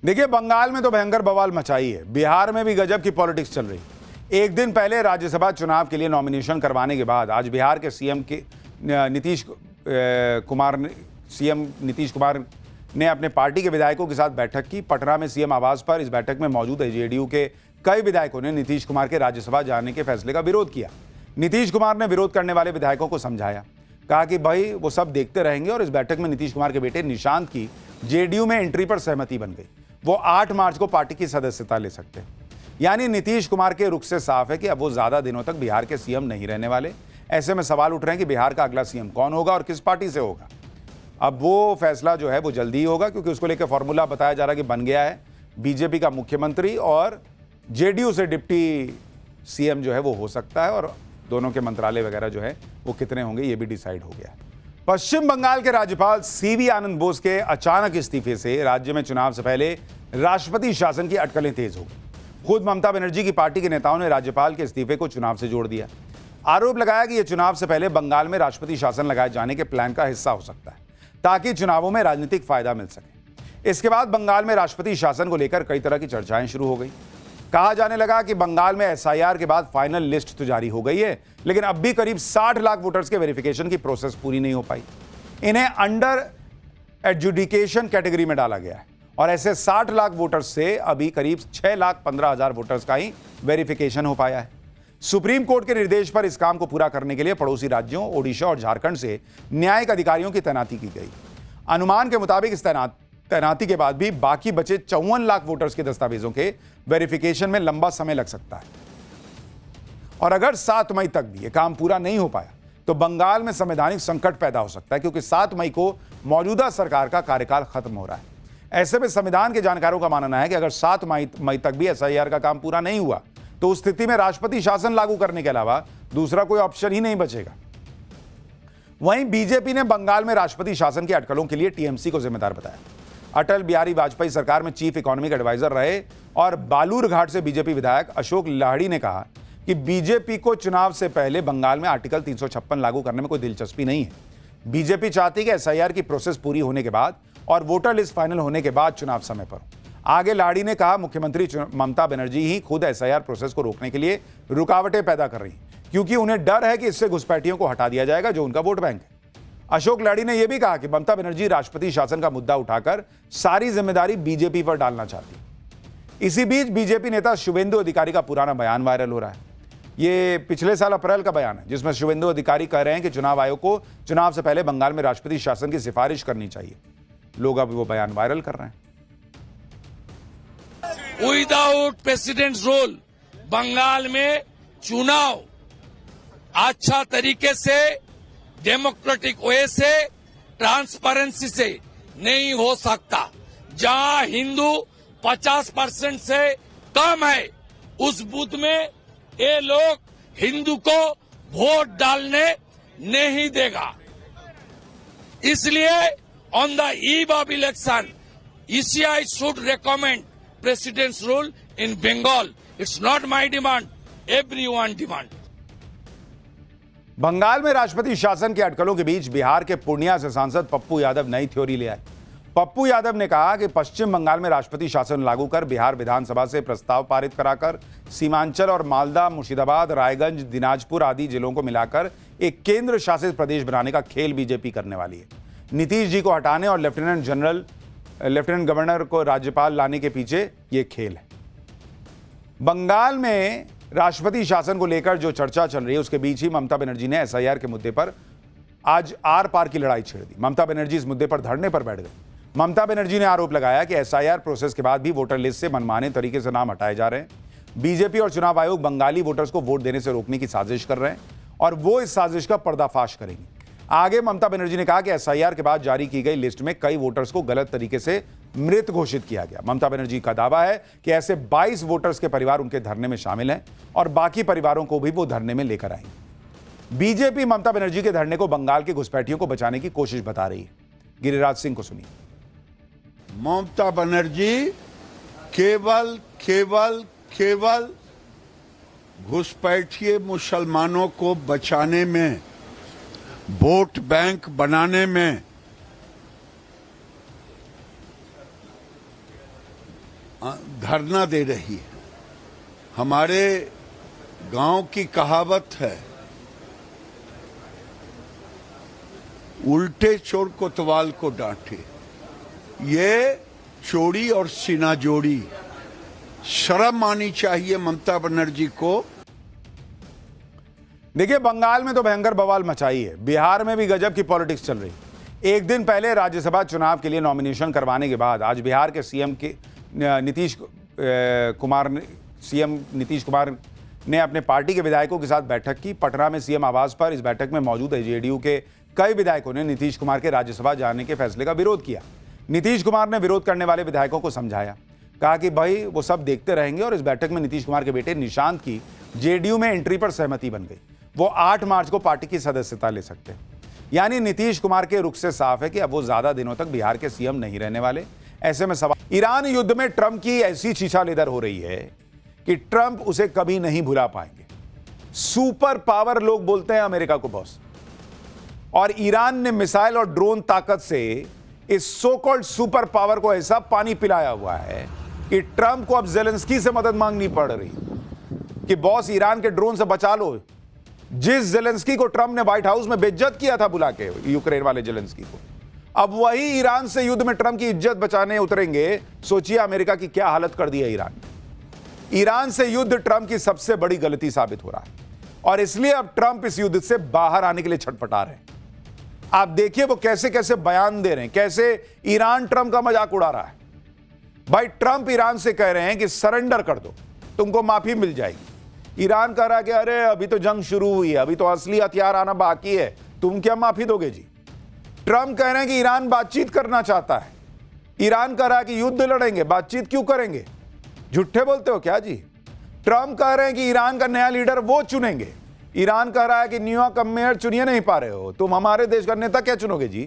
देखिए, बंगाल में तो भयंकर बवाल मचाई है, बिहार में भी गजब की पॉलिटिक्स चल रही है। एक दिन पहले राज्यसभा चुनाव के लिए नॉमिनेशन करवाने के बाद आज बिहार के सीएम नीतीश कुमार ने अपने पार्टी के विधायकों के साथ बैठक की। पटना में सीएम आवास पर इस बैठक में मौजूद है जेडीयू के कई विधायकों ने नीतीश कुमार के राज्यसभा जाने के फैसले का विरोध किया। नीतीश कुमार ने विरोध करने वाले विधायकों को समझाया, कहा कि भाई वो सब देखते रहेंगे। और इस बैठक में नीतीश कुमार के बेटे निशांत की जेडीयू में एंट्री पर सहमति बन गई। वो 8 मार्च को पार्टी की सदस्यता ले सकते हैं। यानी नीतीश कुमार के रुख से साफ है कि अब वो ज्यादा दिनों तक बिहार के सीएम नहीं रहने वाले। ऐसे में सवाल उठ रहे हैं कि बिहार का अगला सीएम कौन होगा और किस पार्टी से होगा। अब वो फैसला जो है वो जल्दी ही होगा, क्योंकि उसको लेकर फॉर्मूला बताया जा रहा है कि बन गया है। बीजेपी का मुख्यमंत्री और जेडीयू से डिप्टी सीएम जो है वो हो सकता है, और दोनों के मंत्रालय वगैरह जो है वो कितने होंगे ये भी डिसाइड हो गया है। पश्चिम बंगाल के राज्यपाल सीवी आनंद बोस के अचानक इस्तीफे से राज्य में चुनाव से पहले राष्ट्रपति शासन की अटकलें तेज हो गई। खुद ममता बनर्जी की पार्टी के नेताओं ने राज्यपाल के इस्तीफे को चुनाव से जोड़ दिया। आरोप लगाया कि यह चुनाव से पहले बंगाल में राष्ट्रपति शासन लगाए जाने के प्लान का हिस्सा हो सकता है, ताकि चुनावों में राजनीतिक फायदा मिल सके। इसके बाद बंगाल में राष्ट्रपति शासन को लेकर कई तरह की चर्चाएं शुरू हो गई। कहा जाने लगा कि बंगाल में एसआईआर के बाद फाइनल लिस्ट तो जारी हो गई है, लेकिन अब भी करीब 60 लाख वोटर्स के वेरिफिकेशन की प्रोसेस पूरी नहीं हो पाई। इन्हें अंडर एडजुडिकेशन कैटेगरी में डाला गया है, और ऐसे 60 लाख वोटर्स से अभी करीब 6,15,000 वोटर्स का ही वेरिफिकेशन हो पाया है। सुप्रीम कोर्ट के निर्देश पर इस काम को पूरा करने के लिए पड़ोसी राज्यों ओडिशा और झारखंड से न्यायिक अधिकारियों की तैनाती की गई। अनुमान के मुताबिक इस तैनाती के बाद भी बाकी बचे 54 लाख वोटर्स के दस्तावेजों के वेरिफिकेशन में लंबा समय लग सकता है। और अगर 7 मई तक भी यह काम पूरा नहीं हो पाया तो बंगाल में संवैधानिक संकट पैदा हो सकता है, क्योंकि 7 मई को मौजूदा सरकार का कार्यकाल खत्म हो रहा है। ऐसे में संविधान के जानकारों का मानना है कि अगर 7 मई तक भी एसआईआर का काम पूरा नहीं हुआ तो उस स्थिति में राष्ट्रपति शासन लागू करने के अलावा दूसरा कोई ऑप्शन ही नहीं बचेगा। वहीं बीजेपी ने बंगाल में राष्ट्रपति शासन की अटकलों के लिए टीएमसी को जिम्मेदार बताया। अटल बिहारी वाजपेयी सरकार में चीफ इकोनॉमिक एडवाइजर रहे और बालूरघाट से बीजेपी विधायक अशोक लाहिड़ी ने कहा कि बीजेपी को चुनाव से पहले बंगाल में आर्टिकल 356 लागू करने में कोई दिलचस्पी नहीं है। बीजेपी चाहती है कि एसआईआर की प्रोसेस पूरी होने के बाद और वोटर लिस्ट फाइनल होने के बाद चुनाव समय पर। आगे लाहिड़ी ने कहा, मुख्यमंत्री ममता बनर्जी ही खुद एसआईआर प्रोसेस को रोकने के लिए रुकावटें पैदा कर रही, क्योंकि उन्हें डर है कि इससे घुसपैठियों को हटा दिया जाएगा जो उनका वोट बैंक है। अशोक लाहिड़ी ने यह भी कहा कि ममता बनर्जी राष्ट्रपति शासन का मुद्दा उठाकर सारी जिम्मेदारी बीजेपी पर डालना चाहती है। इसी बीच बीजेपी नेता शुभेंदु अधिकारी का पुराना बयान वायरल हो रहा है। ये पिछले साल अप्रैल का बयान है, जिसमें शुभेंदु अधिकारी कह रहे हैं कि चुनाव आयोग को चुनाव से पहले बंगाल में राष्ट्रपति शासन की सिफारिश करनी चाहिए। लोग अब वो बयान वायरल कर रहे हैं। विदाउट प्रेसिडेंट्स रूल बंगाल में चुनाव अच्छा तरीके से, डेमोक्रेटिक वे से, ट्रांसपेरेंसी से नहीं हो सकता। जहां हिंदू 50% से कम है उस बूथ में ये लोग हिंदू को वोट डालने नहीं देगा। इसलिए on the eve of election ECI should recommend president's rule in Bengal. It's not my demand, everyone demand. Bengal में राष्ट्रपति शासन के अटकलों के बीच बिहार के पूर्णिया से सांसद पप्पू यादव नई थ्योरी ले आए। पप्पू यादव ने कहा कि पश्चिम बंगाल में राष्ट्रपति शासन लागू कर बिहार विधानसभा से प्रस्ताव पारित कराकर सीमांचल और मालदा, मुर्शिदाबाद, रायगंज, दिनाजपुर आदि जिलों को मिलाकर एक केंद्र शासित प्रदेश बनाने का खेल बीजेपी करने वाली है। नीतीश जी को हटाने और लेफ्टिनेंट गवर्नर को राज्यपाल लाने के पीछे ये खेल है। बंगाल में राष्ट्रपति शासन को लेकर जो चर्चा चल रही है उसके बीच ही ममता बनर्जी ने एसआईआर के मुद्दे पर आज आर पार की लड़ाई छेड़ दी। ममता बनर्जी इस मुद्दे पर धरने पर बैठ गई। ममता बनर्जी ने आरोप लगाया कि एसआईआर प्रोसेस के बाद भी वोटर लिस्ट से मनमाने तरीके से नाम हटाए जा रहे हैं। बीजेपी और चुनाव आयोग बंगाली वोटर्स को वोट देने से रोकने की साजिश कर रहे हैं और वो इस साजिश का पर्दाफाश करेंगी। आगे ममता बनर्जी ने कहा कि एसआईआर के बाद जारी की गई लिस्ट में कई वोटर्स को गलत तरीके से मृत घोषित किया गया। ममता बनर्जी का दावा है कि ऐसे 22 वोटर्स के परिवार उनके धरने में शामिल हैं और बाकी परिवारों को भी वो धरने में लेकर आएंगे। बीजेपी ममता बनर्जी के धरने को बंगाल के घुसपैठियों को बचाने की कोशिश बता रही है। गिरिराज सिंह को सुनिए। ममता बनर्जी केवल घुसपैठिए मुसलमानों को बचाने में, वोट बैंक बनाने में धरना दे रही है। हमारे गांव की कहावत है, उल्टे चोर कोतवाल को डांटे। ये चोरी और सीना जोड़ी, शर्म आनी चाहिए ममता बनर्जी को। देखिए, बंगाल में तो भयंकर बवाल मचाई है, बिहार में भी गजब की पॉलिटिक्स चल रही। एक दिन पहले राज्यसभा चुनाव के लिए नॉमिनेशन करवाने के बाद आज बिहार के सीएम नीतीश कुमार ने अपने पार्टी के विधायकों के साथ बैठक की। पटना में सीएम आवास पर इस बैठक में मौजूद जेडीयू के कई विधायकों ने नीतीश कुमार के राज्यसभा जाने के फैसले का विरोध किया। नीतीश कुमार ने विरोध करने वाले विधायकों को समझाया, कहा कि भाई वो सब देखते रहेंगे, और इस बैठक में नीतीश कुमार के बेटे निशांत की जेडीयू में एंट्री पर सहमति बन गई। वो 8 मार्च को पार्टी की सदस्यता ले सकते हैं। यानी नीतीश कुमार के रुख से साफ है कि अब वो ज्यादा दिनों तक बिहार के सीएम नहीं रहने वाले। ऐसे में सवाल, ईरान युद्ध में ट्रंप की ऐसी छीछालेदर हो रही है कि ट्रंप उसे कभी नहीं भुला पाएंगे। सुपर पावर लोग बोलते हैं अमेरिका को बॉस, और ईरान ने मिसाइल और ड्रोन ताकत से इस सो कॉल्ड सुपर पावर को ऐसा पानी पिलाया हुआ है कि ट्रंप को अब जेलेंस्की से मदद मांगनी पड़ रही कि बॉस ईरान के ड्रोन से बचा लो। जिस जेलेंस्की को ट्रंप ने व्हाइट हाउस में बेइज्जत किया था बुला के, यूक्रेन वाले जेलेंस्की को, अब वही ईरान से युद्ध में ट्रंप की इज्जत बचाने उतरेंगे। सोचिए अमेरिका की क्या हालत कर दी है ईरान ने। ईरान से युद्ध ट्रंप की सबसे बड़ी गलती साबित हो रहा है, और इसलिए अब ट्रंप इस युद्ध से बाहर आने के लिए छटपटा रहे हैं। आप देखिए वो कैसे कैसे बयान दे रहे हैं, कैसे ईरान ट्रंप का मजाक उड़ा रहा है। भाई ट्रंप ईरान से कह रहे हैं कि सरेंडर कर दो, तुमको माफी मिल जाएगी। ईरान कह रहा है कि अरे अभी तो जंग शुरू हुई है, अभी तो असली हथियार आना बाकी है, तुम क्या माफी दोगे जी। ट्रंप कह रहे हैं कि ईरान बातचीत करना चाहता है। ईरान कह रहा है कि युद्ध लड़ेंगे, बातचीत क्यों करेंगे, झूठे बोलते हो क्या जी। ट्रंप कह रहे हैं कि ईरान का नया लीडर वो चुनेंगे। ईरान कह रहा है कि न्यूयॉर्क का मेयर चुनिए नहीं पा रहे हो, तुम हमारे देश का नेता क्या चुनोगे जी।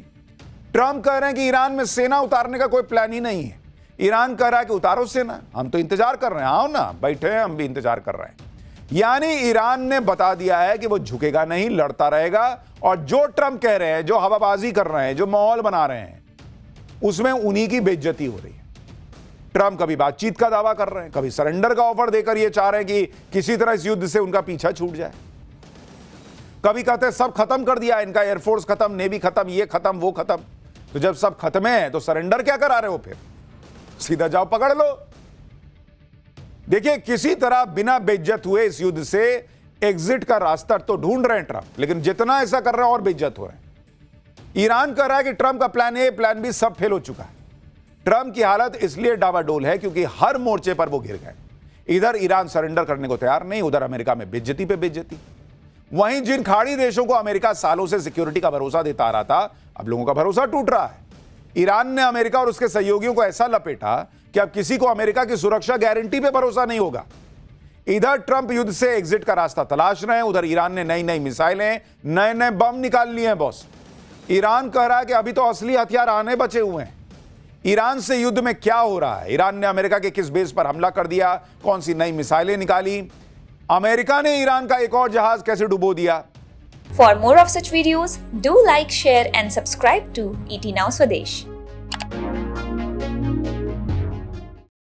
ट्रंप कह रहे हैं कि ईरान में सेना उतारने का कोई प्लान ही नहीं है। ईरान कह रहा है कि उतारो सेना, हम तो इंतजार कर रहे हैं, आओ ना, बैठे हैं, हम भी इंतजार कर रहे हैं। यानी ईरान ने बता दिया है कि वो झुकेगा नहीं, लड़ता रहेगा, और जो ट्रंप कह रहे हैं, जो हवाबाजी कर रहे हैं, जो माहौल बना रहे हैं, उसमें उन्हीं की बेइज्जती हो रही है। ट्रंप कभी बातचीत का दावा कर रहे हैं, कभी सरेंडर का ऑफर देकर ये चाह रहे हैं कि किसी तरह इस युद्ध से उनका पीछा छूट जाए। कभी कहते हैं सब खत्म कर दिया, इनका एयरफोर्स खत्म, नेवी खत्म, ये खत्म, वो खत्म। तो जब सब खत्म है तो सरेंडर क्या करा रहे हो, फिर सीधा जाओ पकड़ लो। देखिए, किसी तरह बिना बेइज्जत हुए इस युद्ध से एग्जिट का रास्ता तो ढूंढ रहे हैं ट्रंप, लेकिन जितना ऐसा कर रहे हैं और बेइज्जत हो रहे हैं। ईरान कह रहा है कि ट्रंप का प्लान ए, प्लान बी सब फेल हो चुका है। ट्रंप की हालत इसलिए डावाडोल है क्योंकि हर मोर्चे पर वो घिर गए। इधर ईरान सरेंडर करने को तैयार नहीं, उधर अमेरिका में बेइज्जती पे बेइज्जती। वहीं जिन खाड़ी देशों को अमेरिका सालों से सिक्योरिटी का भरोसा देता आ रहा था, अब लोगों का भरोसा टूट रहा है। ईरान ने अमेरिका और उसके सहयोगियों को ऐसा लपेटा कि अब किसी को अमेरिका की सुरक्षा गारंटी पे भरोसा नहीं होगा। इधर ट्रंप युद्ध से एग्जिट का रास्ता तलाश रहे हैं, उधर ईरान ने नई नई मिसाइलें, नए नए बम निकाल लिए हैं बॉस। ईरान कह रहा है कि अभी तो असली हथियार आने बचे हुए हैं। ईरान से युद्ध में क्या हो रहा है, ईरान ने अमेरिका के किस बेस पर हमला कर दिया, कौन सी नई मिसाइलें निकाली, अमेरिका ने ईरान का एक और जहाज कैसे डुबो दिया। For more of such videos, do like, share and subscribe to ET Now Swadesh.